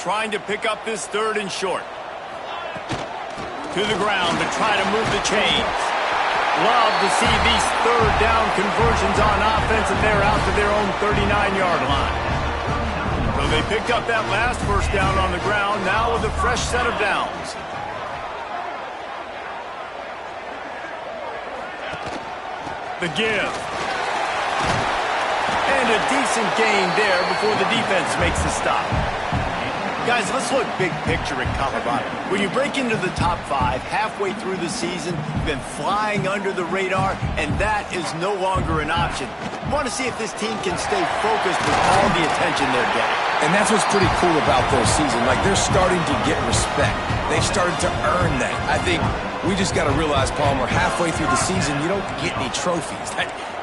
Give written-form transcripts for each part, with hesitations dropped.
trying to pick up this 3rd and short. To the ground to try to move the chains. Love to see these 3rd down conversions on offense, and they're out to their own 39-yard line. So they picked up that last 1st down on the ground, now with a fresh set of downs. The give. And a decent gain there before the defense makes the stop. Guys, let's look big picture at Colorado. When you break into the top 5 halfway through the season, you've been flying under the radar, and that is no longer an option. You want to see if this team can stay focused with all the attention they're getting. And that's what's pretty cool about their season. Like, they're starting to get respect. They've started to earn that. I think we just got to realize, Palmer, halfway through the season, you don't get any trophies.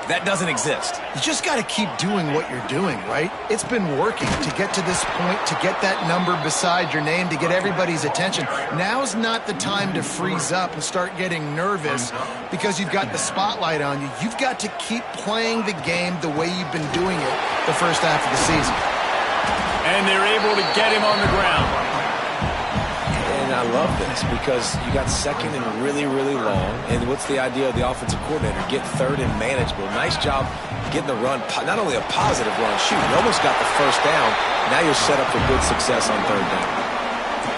That doesn't exist. You just got to keep doing what you're doing, right? It's been working to get to this point, to get that number beside your name, to get everybody's attention. Now's not the time to freeze up and start getting nervous because you've got the spotlight on you. You've got to keep playing the game the way you've been doing it the first half of the season. And they're able to get him on the ground. And I love this because you got 2nd and really, really long. And what's the idea of the offensive coordinator? Get 3rd and manageable. Nice job getting the run, not only a positive run, shoot, you almost got the 1st down. Now you're set up for good success on 3rd down.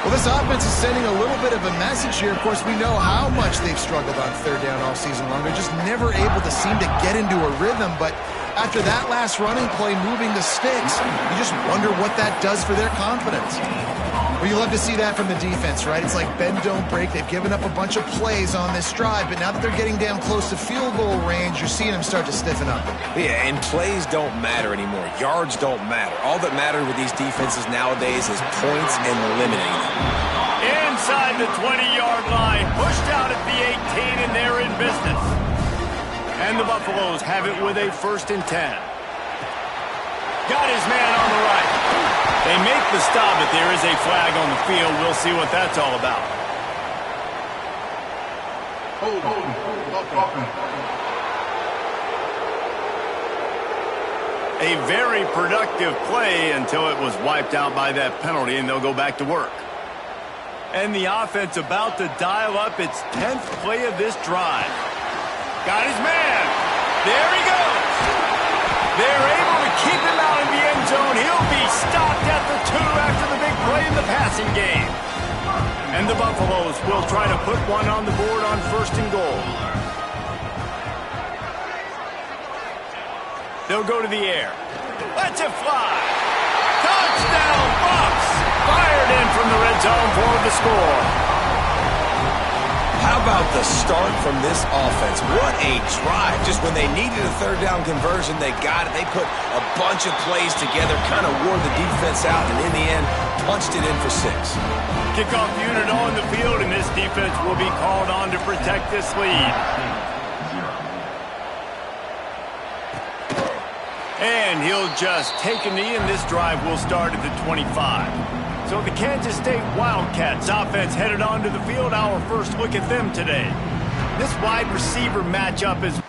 Well, this offense is sending a little bit of a message here. Of course, we know how much they've struggled on 3rd down all season long. They're just never able to seem to get into a rhythm. But after that last running play, moving the sticks, you just wonder what that does for their confidence. Well, you love to see that from the defense, right? It's like bend, don't break. They've given up a bunch of plays on this drive, but now that they're getting down close to field goal range, you're seeing them start to stiffen up. Yeah, and plays don't matter anymore. Yards don't matter. All that matters with these defenses nowadays is points and limiting them. Inside the 20-yard line, pushed out at the 18, and they're in business. And the Buffaloes have it with a 1st and 10. Got his man on the right. They make the stop, but there is a flag on the field. We'll see what that's all about. A very productive play until it was wiped out by that penalty, and they'll go back to work. And the offense about to dial up its 10th play of this drive. Got his man. There he goes. They're able to keep him out in the end zone. He'll be stopped at the 2 after the big play in the passing game. And the Buffaloes will try to put one on the board on 1st and goal. They'll go to the air. Let's it fly. Touchdown, Bucs. Fired in from the red zone for the score. How about the start from this offense? What a drive. Just when they needed a 3rd down conversion, they got it. They put a bunch of plays together, kind of wore the defense out, and in the end, punched it in for 6. Kickoff unit on the field, and this defense will be called on to protect this lead. And he'll just take a knee, and this drive will start at the 25. So the Kansas State Wildcats offense headed onto the field. Our first look at them today. This wide receiver matchup is...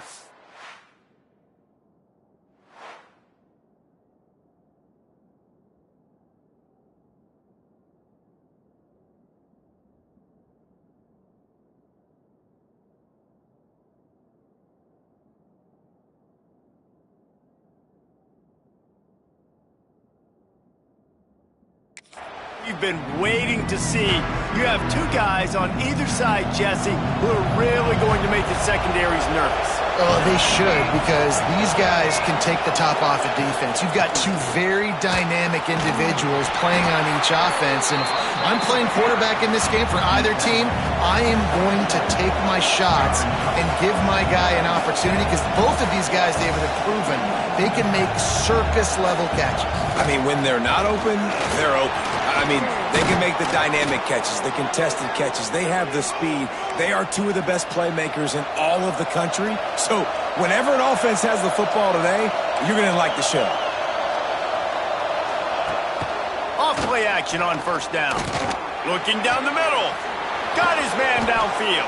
You've been waiting to see. You have 2 guys on either side, Jesse, who are really going to make the secondaries nervous. Oh, they should, because these guys can take the top off of defense. You've got 2 very dynamic individuals playing on each offense, and if I'm playing quarterback in this game for either team, I am going to take my shots and give my guy an opportunity, because both of these guys, David, have proven they can make circus-level catches. I mean, when they're not open, they're open. I mean, they can make the dynamic catches, the contested catches. They have the speed. They are 2 of the best playmakers in all of the country. So whenever an offense has the football today, you're going to like the show. Off play action on 1st down. Looking down the middle. Got his man downfield.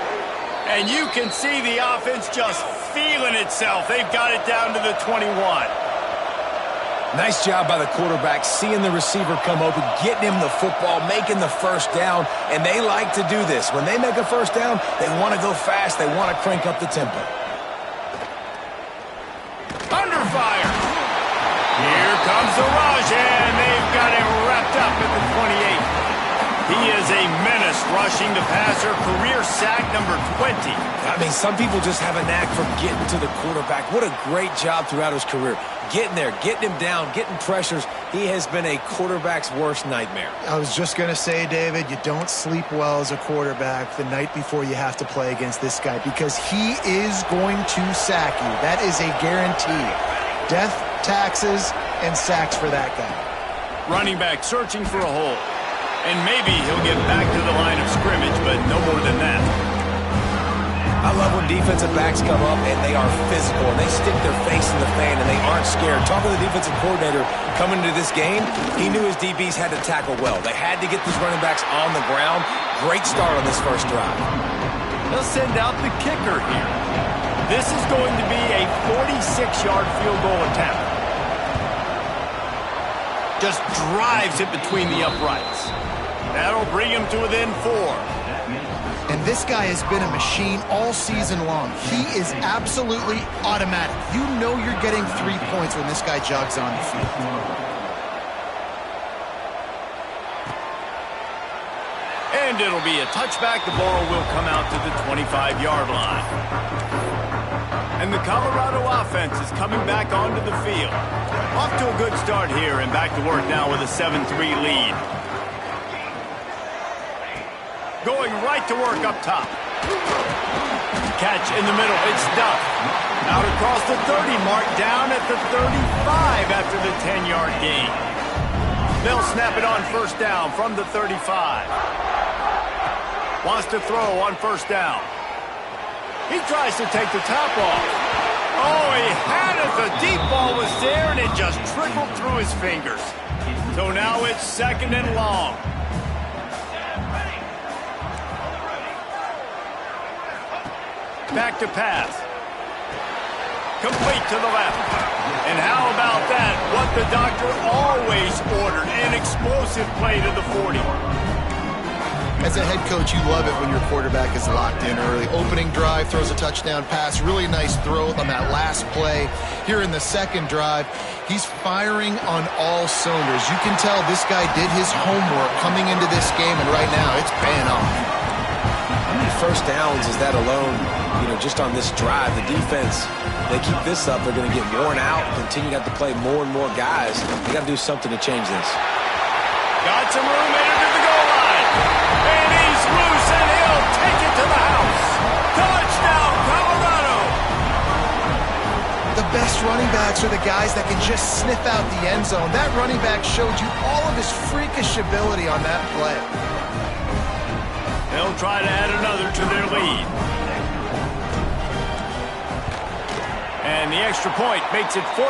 And you can see the offense just feeling itself. They've got it down to the 21. Nice job by the quarterback, seeing the receiver come open, getting him the football, making the first down, and they like to do this. When they make a first down, they want to go fast, they want to crank up the tempo. Under fire. Here comes the rush, and they've got him wrapped up at the 28. He is a menace rushing the passer, career sack number 20. I mean, some people just have a knack for getting to the quarterback. What a great job throughout his career. Getting there, getting him down, getting pressures. He has been a quarterback's worst nightmare. I was just going to say, David, you don't sleep well as a quarterback the night before you have to play against this guy because he is going to sack you. That is a guarantee. Death, taxes, and sacks for that guy. Running back searching for a hole. And maybe he'll get back to the line of scrimmage, but no more than that. I love when defensive backs come up and they are physical and they stick their face in the fan and they aren't scared. Talking to the defensive coordinator coming into this game, he knew his DBs had to tackle well. They had to get these running backs on the ground. Great start on this first drive. They'll send out the kicker here. This is going to be a 46-yard field goal attempt. Just drives it between the uprights. That'll bring him to within 4. And this guy has been a machine all season long. He is absolutely automatic. You know you're getting 3 points when this guy jogs on the field. And it'll be a touchback. The ball will come out to the 25-yard line. And the Colorado offense is coming back onto the field. Off to a good start here and back to work now with a 7-3 lead. Going right to work up top. Catch in the middle. It's Duff. Out across the 30 mark, down at the 35 after the 10-yard gain. They'll snap it on first down from the 35. Wants to throw on first down. He tries to take the top off. Oh, he had it. The deep ball was there, and it just trickled through his fingers. So now it's 2nd and long. Back to pass. Complete to the left. And how about that? What the doctor always ordered. An explosive play to the 40. As a head coach, you love it when your quarterback is locked in early. Opening drive, throws a touchdown pass. Really nice throw on that last play. Here in the second drive, he's firing on all cylinders. You can tell this guy did his homework coming into this game, and right now it's paying off. How many first downs is that alone? You know, just on this drive, the defense, they keep this up, they're going to get worn out, continue to have to play more and more guys. They got to do something to change this. Got some room into the goal line. And he's loose, and he'll take it to the house. Touchdown, Colorado! The best running backs are the guys that can just sniff out the end zone. That running back showed you all of his freakish ability on that play. They'll try to add another to their lead. And the extra point makes it 14-3.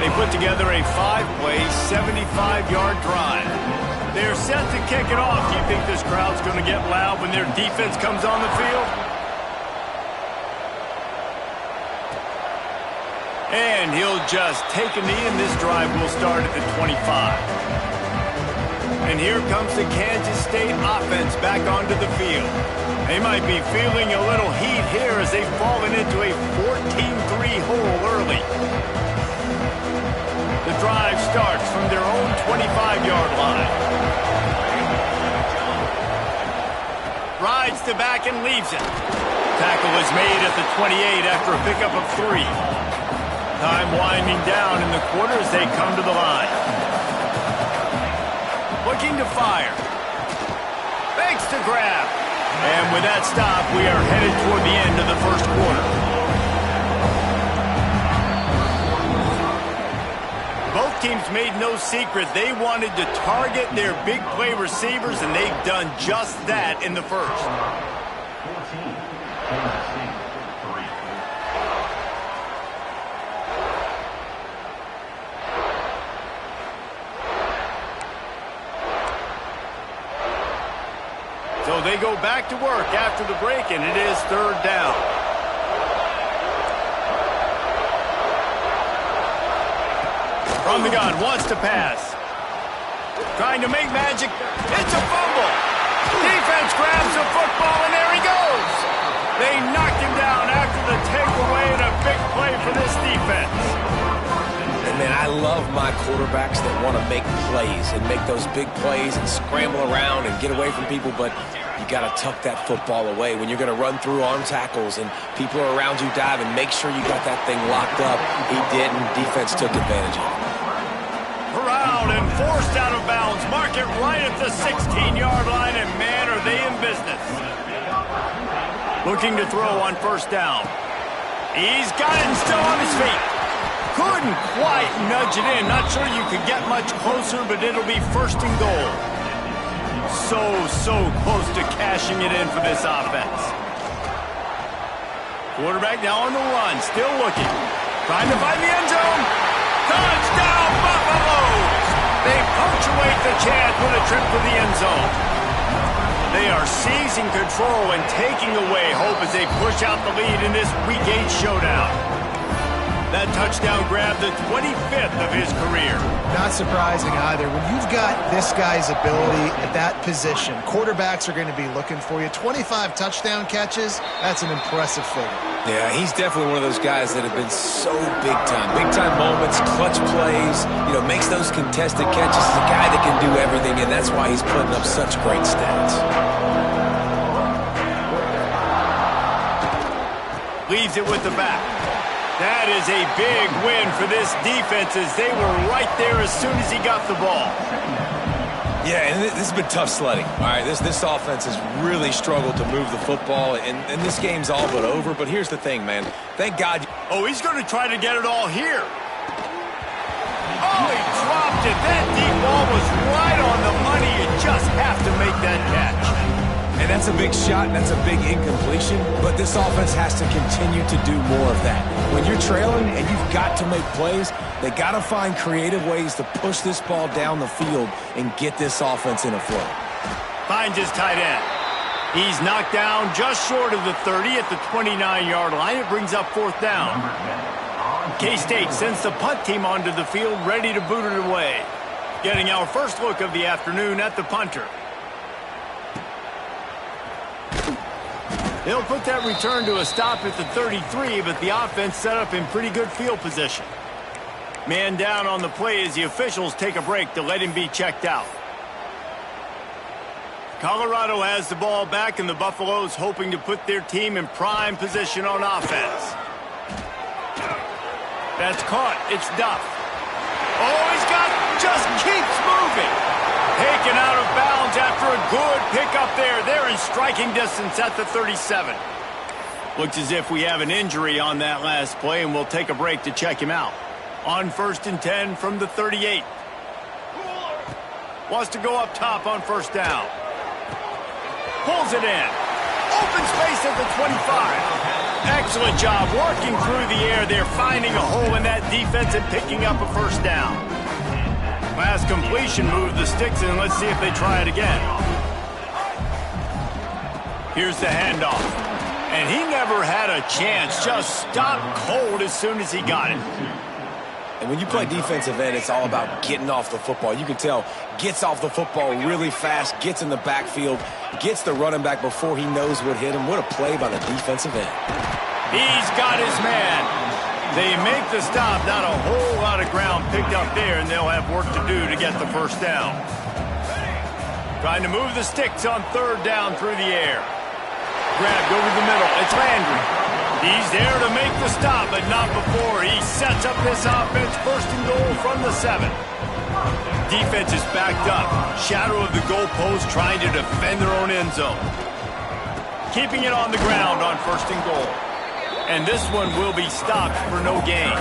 They put together a 5-play, 75-yard drive. They're set to kick it off. Do you think this crowd's going to get loud when their defense comes on the field? And he'll just take a knee, and this drive will start at the 25. And here comes the Kansas State offense back onto the field. They might be feeling a little heat here as they've fallen into a 14-3 hole early. The drive starts from their own 25-yard line. Rides the back and leaves it. Tackle is made at the 28 after a pickup of 3. Time winding down in the quarter as they come to the line. Looking to fire. Fakes to grab. And with that stop, we are headed toward the end of the first quarter. Both teams made no secret they wanted to target their big play receivers, and they've done just that in the first. So they go back to work after the break, and it is 3rd down. From the gun, wants to pass. Trying to make magic. It's a fumble. Defense grabs the football, and there he goes. They knocked him down after the takeaway, and a big play for this defense. And, man, I love my quarterbacks that want to make plays and make those big plays and scramble around and get away from people, but you got to tuck that football away when you're going to run through arm tackles and people are around you diving. Make sure you got that thing locked up. He didn't. Defense took advantage of it. Corralled and forced out of bounds. Mark it right at the 16-yard line, and man, are they in business. Looking to throw on first down. He's got it and still on his feet. Couldn't quite nudge it in. Not sure you could get much closer, but it'll be first and goal. So close to cashing it in for this offense. Quarterback now on the run, still looking. Trying to find the end zone. Touchdown, Buffaloes! They punctuate the chance with a trip to the end zone. They are seizing control and taking away hope as they push out the lead in this Week 8 showdown. That touchdown grabbed the 25th of his career. Not surprising either. When you've got this guy's ability at that position, quarterbacks are going to be looking for you. 25 touchdown catches, that's an impressive figure. Yeah, he's definitely one of those guys that have been so big time. Big time moments, clutch plays, makes those contested catches. He's a guy that can do everything, and that's why he's putting up such great stats. Leaves it with the back. That is a big win for this defense as they were right there as soon as he got the ball. Yeah, and this has been tough sledding. All right, this offense has really struggled to move the football, and this game's all but over. But here's the thing, man. Thank God. Oh, he's going to try to get it all here. Oh, he dropped it. That deep ball was right on the money. You just have to make that catch. And that's a big shot, and that's a big incompletion, but this offense has to continue to do more of that. When you're trailing and you've got to make plays, they got to find creative ways to push this ball down the field and get this offense in a flow. Finds his tight end. He's knocked down just short of the 30 at the 29-yard line. It brings up fourth down. K-State sends the punt team onto the field, ready to boot it away. Getting our first look of the afternoon at the punter. They'll put that return to a stop at the 33, but the offense set up in pretty good field position. Man down on the play as the officials take a break to let him be checked out. Colorado has the ball back, and the Buffaloes hoping to put their team in prime position on offense. That's caught. It's Duff. Oh, he's got just keeps moving. Taken out of bounds after a good pickup there. They're in striking distance at the 37. Looks as if we have an injury on that last play, and we'll take a break to check him out. On first and 10 from the 38. Wants to go up top on first down. Pulls it in. Open space at the 25. Excellent job working through the air. They're finding a hole in that defense and picking up a first down. Last completion moved the sticks in. Let's see if they try it again. Here's the handoff. And he never had a chance. Just stopped cold as soon as he got it. And when you play defensive end, it's all about getting off the football. You can tell, gets off the football really fast, gets in the backfield, gets the running back before he knows what hit him. What a play by the defensive end. He's got his man. They make the stop. Not a whole lot of ground picked up there, and they'll have work to do to get the first down. Trying to move the sticks on third down through the air. Grabbed over the middle. It's Landry. He's there to make the stop, but not before. He sets up this offense first and goal from the 7. Defense is backed up. Shadow of the goalpost trying to defend their own end zone. Keeping it on the ground on first and goal. And this one will be stopped for no gain.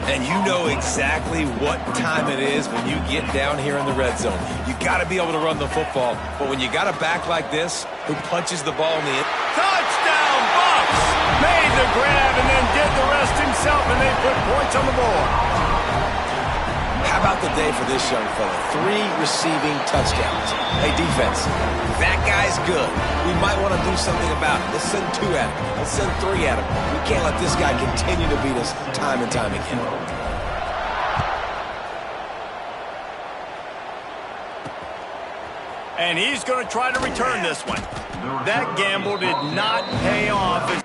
And you know exactly what time it is when you get down here in the red zone. You got to be able to run the football. But when you got a back like this who punches the ball in the end. Touchdown, Bucks! Made the grab and then did the rest himself, and they put points on the board. How about the day for this young fella? 3 receiving touchdowns. Hey, defense, that guy's good. We might want to do something about it. Let's send 2 at him. Let's send 3 at him. We can't let this guy continue to beat us time and time again. And he's going to try to return this one. That gamble did not pay off.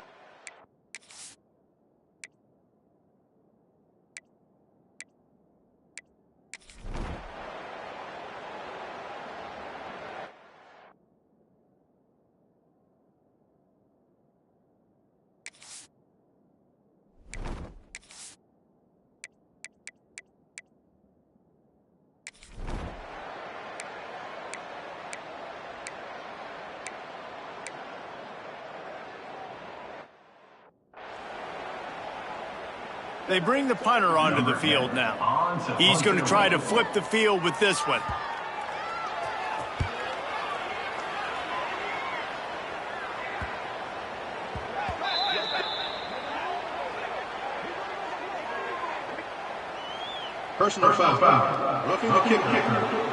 They bring the punter onto the field now. He's going to try to flip the field with this one. Personal foul. Roughing the kicker.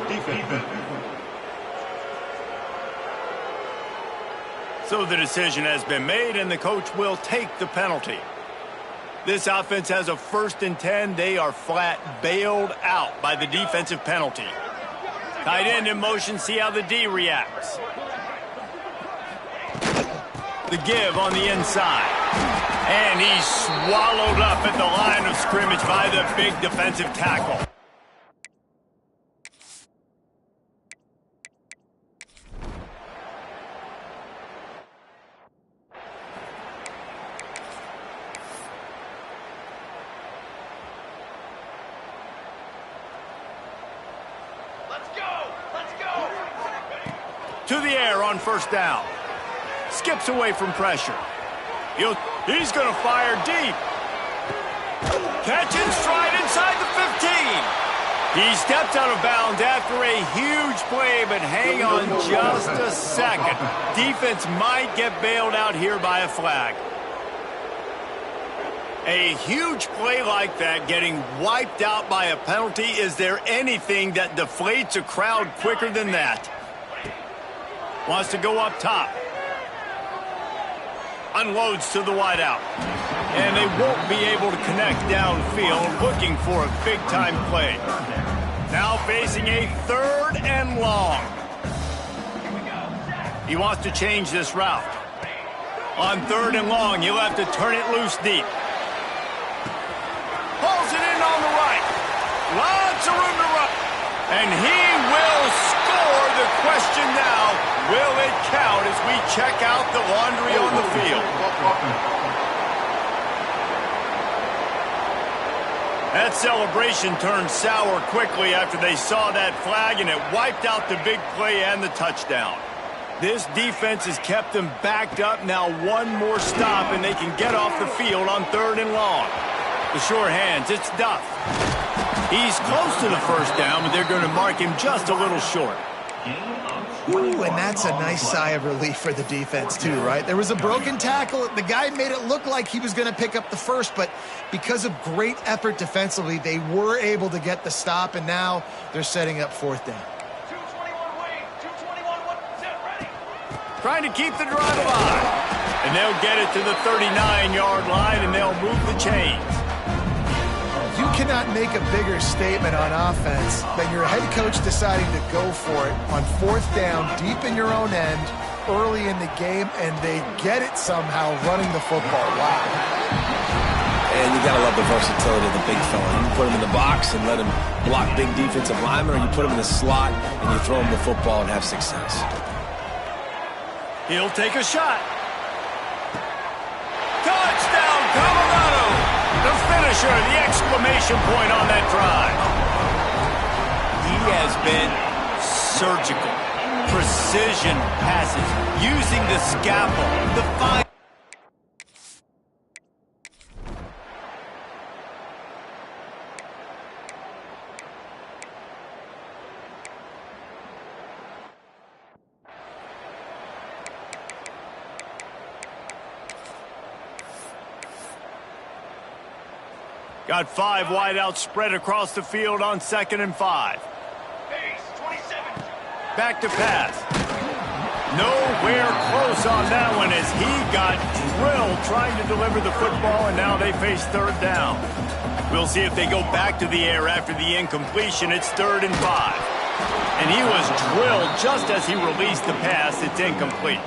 Defense. So the decision has been made, and the coach will take the penalty. This offense has a 1st and 10. They are flat bailed out by the defensive penalty. Tight end in motion. See how the D reacts. The give on the inside. And he's swallowed up at the line of scrimmage by the big defensive tackle. To the air on 1st down. Skips away from pressure. He's going to fire deep. Catch and stride inside the 15. He stepped out of bounds after a huge play, but hang on just a second. Defense might get bailed out here by a flag. A huge play like that getting wiped out by a penalty. Is there anything that deflates a crowd quicker than that? Wants to go up top. Unloads to the wideout. And they won't be able to connect downfield, looking for a big-time play. Now facing a 3rd and long. He wants to change this route. On 3rd and long, he'll have to turn it loose deep. Pulls it in on the right. Lots of room to run. And he will score. The question now, will it count as we check out the laundry on the field? That celebration turned sour quickly after they saw that flag, and it wiped out the big play and the touchdown. This defense has kept them backed up. Now one more stop, and they can get off the field on 3rd and long. The sure hands, it's Duff. He's close to the 1st down, but they're going to mark him just a little short. Ooh, and that's a nice sigh of relief for the defense too, right? There was a broken tackle. The guy made it look like he was going to pick up the 1st, but because of great effort defensively, they were able to get the stop, and now they're setting up 4th down. 221 wing, 221 set ready. Trying to keep the drive alive. And they'll get it to the 39-yard line, and they'll move the chains. You cannot make a bigger statement on offense than your head coach deciding to go for it on 4th down, deep in your own end, early in the game, and they get it somehow running the football. Wow. And you got to love the versatility of the big fella. You can put him in the box and let him block big defensive linemen, or you put him in the slot and you throw him the football and have success. He'll take a shot. Touchdown, Colorado! The finisher, the exclamation point on that drive. He has been surgical. Precision passes, using the scalpel, the fine. Got 5 wideouts spread across the field on 2nd and 5. Back to pass. Nowhere close on that one as he got drilled trying to deliver the football, and now they face 3rd down. We'll see if they go back to the air after the incompletion. It's 3rd and 5. And he was drilled just as he released the pass. It's incomplete.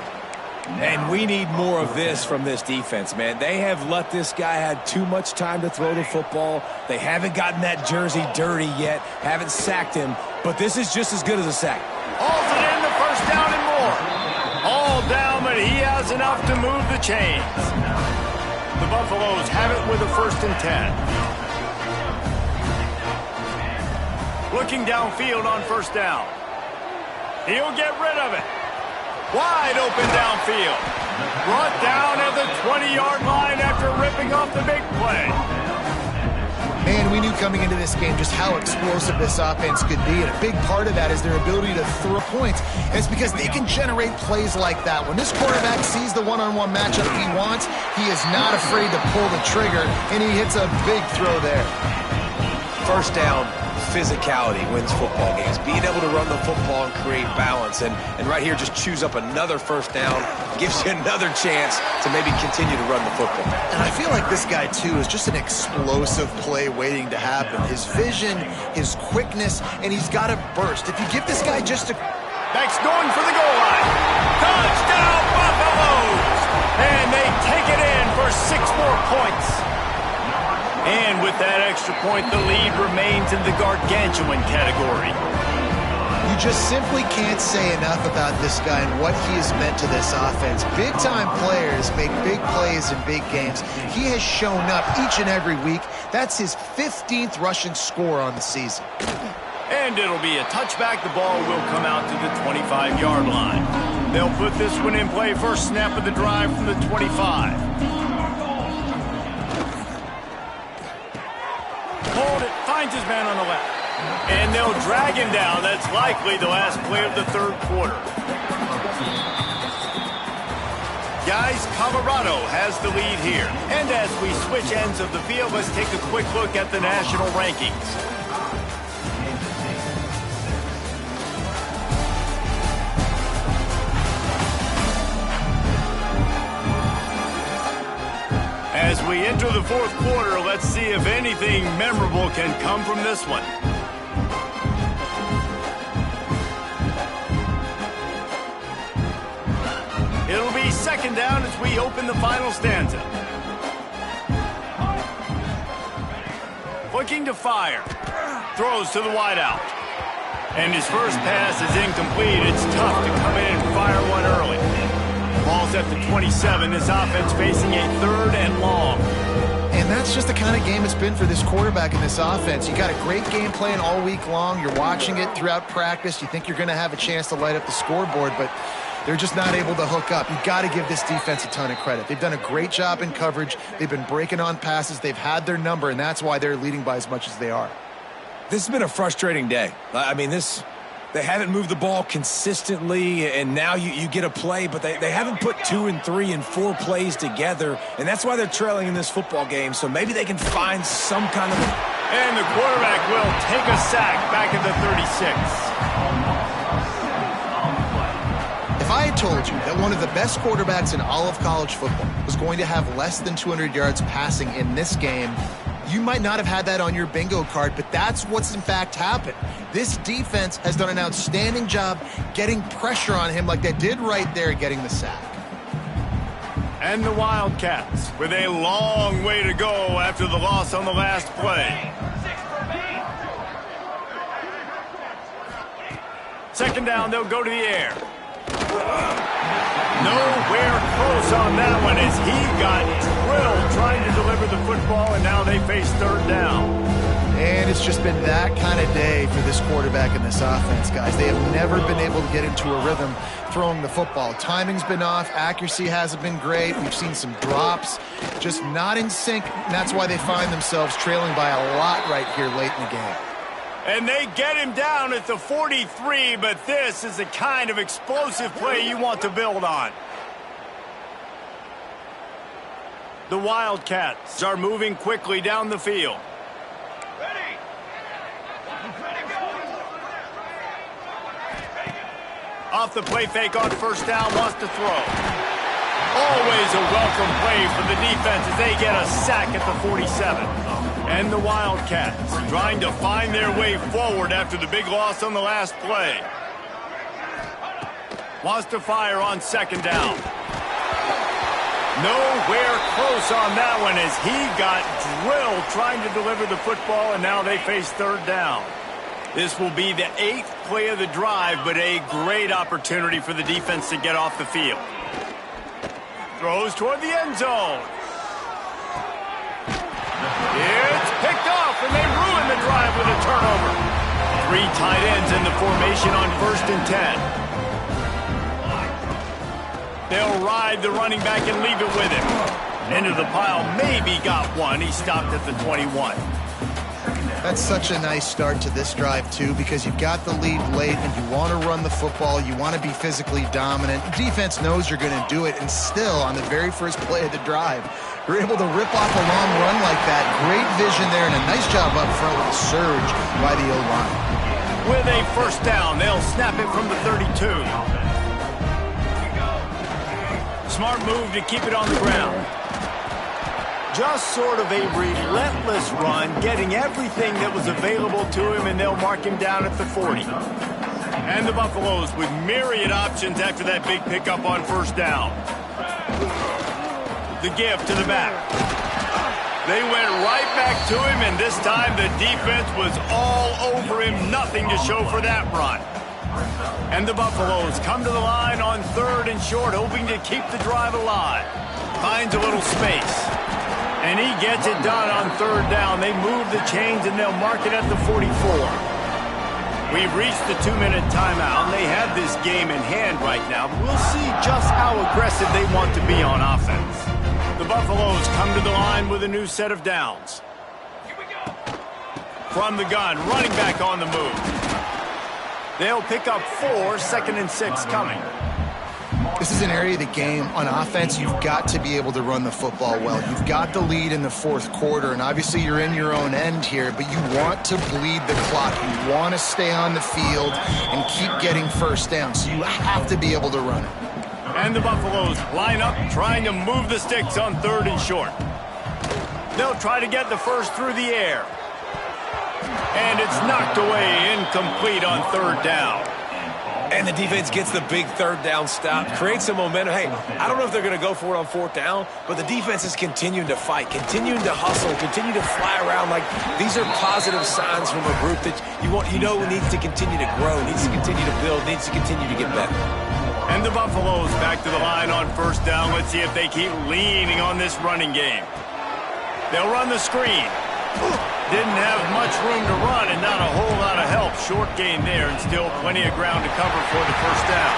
And we need more of this from this defense, man. They have let this guy have too much time to throw the football. They haven't gotten that jersey dirty yet, haven't sacked him, but this is just as good as a sack. Hauls it in, the first down and more. All down, but he has enough to move the chains. The Buffaloes have it with a 1st and 10. Looking downfield on 1st down. He'll get rid of it. Wide open downfield. Brought down at the 20-yard line after ripping off the big play. Man, we knew coming into this game just how explosive this offense could be, and a big part of that is their ability to throw points. And it's because they can generate plays like that. When this quarterback sees the one-on-one matchup he wants, he is not afraid to pull the trigger, and he hits a big throw there. 1st down, physicality wins football games. Being able to run the football and create balance. And right here, just choose up another 1st down, gives you another chance to maybe continue to run the football. And I feel like this guy, too, is just an explosive play waiting to happen. His vision, his quickness, and he's got a burst. If you give this guy just a... Back's going for the goal line. Touchdown, Buffaloes! And they take it in for 6 more points. And with that extra point, the lead remains in the gargantuan category. You just simply can't say enough about this guy and what he has meant to this offense. Big-time players make big plays in big games. He has shown up each and every week. That's his 15th rushing score on the season. And it'll be a touchback. The ball will come out to the 25-yard line. They'll put this one in play. First snap of the drive from the 25. Hold it, finds his man on the left. And they'll drag him down. That's likely the last play of the 3rd quarter. Guys, Colorado has the lead here. And as we switch ends of the field, let's take a quick look at the national rankings. As we enter the 4th quarter, let's see if anything memorable can come from this one. It'll be 2nd down as we open the final stanza. Looking to fire. Throws to the wideout. And his first pass is incomplete. It's tough to come in and fire one early. Ball's at the 27. This offense facing a 3rd and long. And that's just the kind of game it's been for this quarterback in this offense. You got a great game plan all week long. You're watching it throughout practice. You think you're going to have a chance to light up the scoreboard, but they're just not able to hook up. You've got to give this defense a ton of credit. They've done a great job in coverage. They've been breaking on passes. They've had their number, and that's why they're leading by as much as they are. This has been a frustrating day. I mean, they haven't moved the ball consistently, and now you get a play, but they haven't put 2 and 3 and 4 plays together, and that's why they're trailing in this football game, so maybe they can find some kind of... And the quarterback will take a sack back at the 36. If I had told you that one of the best quarterbacks in all of college football was going to have less than 200 yards passing in this game, you might not have had that on your bingo card, but that's what's in fact happened. This defense has done an outstanding job getting pressure on him like they did right there getting the sack. And the Wildcats with a long way to go after the loss on the last play. 2nd down, they'll go to the air. Nowhere close on that one as he got drilled trying to deliver the football, and now they face 3rd down. And it's just been that kind of day for this quarterback and this offense, guys. They have never been able to get into a rhythm throwing the football. Timing's been off. Accuracy hasn't been great. We've seen some drops, just not in sync. And that's why they find themselves trailing by a lot right here late in the game. And they get him down at the 43, but this is the kind of explosive play you want to build on. The Wildcats are moving quickly down the field. Off the play fake on 1st down, wants to throw. Always a welcome play for the defense as they get a sack at the 47. And the Wildcats trying to find their way forward after the big loss on the last play. Wants to fire on second down. Nowhere close on that one as he got drilled trying to deliver the football, and now they face third down. This will be the 8th play of the drive, but a great opportunity for the defense to get off the field. Throws toward the end zone. It's picked off, and they ruin the drive with a turnover. 3 tight ends in the formation on 1st and 10. They'll ride the running back and leave it with him. Into the pile, maybe got one. He stopped at the 21. That's such a nice start to this drive, too, because you've got the lead late and you want to run the football. You want to be physically dominant. The defense knows you're going to do it, and still, on the very first play of the drive, you're able to rip off a long run like that. Great vision there, and a nice job up front with a surge by the O-line. With a first down, they'll snap it from the 32. Smart move to keep it on the ground. Just sort of a relentless run, getting everything that was available to him, and they'll mark him down at the 40. And the Buffaloes with myriad options after that big pickup on first down. The give to the back. They went right back to him, and this time the defense was all over him. Nothing to show for that run. And the Buffaloes come to the line on 3rd and short, hoping to keep the drive alive. Finds a little space. And he gets it done on 3rd down. They move the chains, and they'll mark it at the 44. We've reached the 2-minute timeout, and they have this game in hand right now. We'll see just how aggressive they want to be on offense. The Buffaloes come to the line with a new set of downs. From the gun, running back on the move. They'll pick up 4, 2nd and 6 coming. This is an area of the game on offense you've got to be able to run the football well. You've got the lead in the 4th quarter, and obviously you're in your own end here, but you want to bleed the clock. You want to stay on the field and keep getting first down, so you have to be able to run it. And the Buffaloes line up trying to move the sticks on 3rd and short. They'll try to get the first through the air. And it's knocked away, incomplete on 3rd down. And the defense gets the big 3rd down stop, creates some momentum. Hey, I don't know if they're going to go for it on 4th down, but the defense is continuing to fight, continuing to hustle, continue to fly around. Like, these are positive signs from a group that you know needs to continue to grow, needs to continue to build, needs to continue to get better. And the Buffaloes back to the line on 1st down. Let's see if they keep leaning on this running game. They'll run the screen. Didn't have much room to run and not a whole lot of help. Short gain there and still plenty of ground to cover for the first down.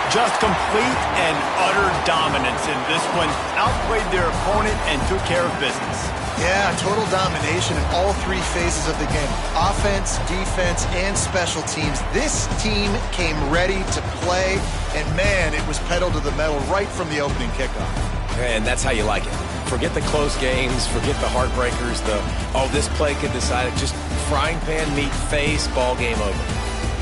Just complete and utter dominance in this one. Outplayed their opponent and took care of business. Yeah, total domination in all 3 phases of the game. Offense, defense, and special teams. This team came ready to play, and man, it was pedal to the metal right from the opening kickoff. And that's how you like it. Forget the close games, forget the heartbreakers, this play could decide it. Just frying pan, meat, face, ball game over.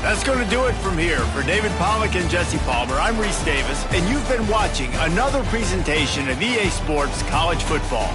That's going to do it from here. For David Pollack and Jesse Palmer, I'm Reese Davis, and you've been watching another presentation of EA Sports College Football.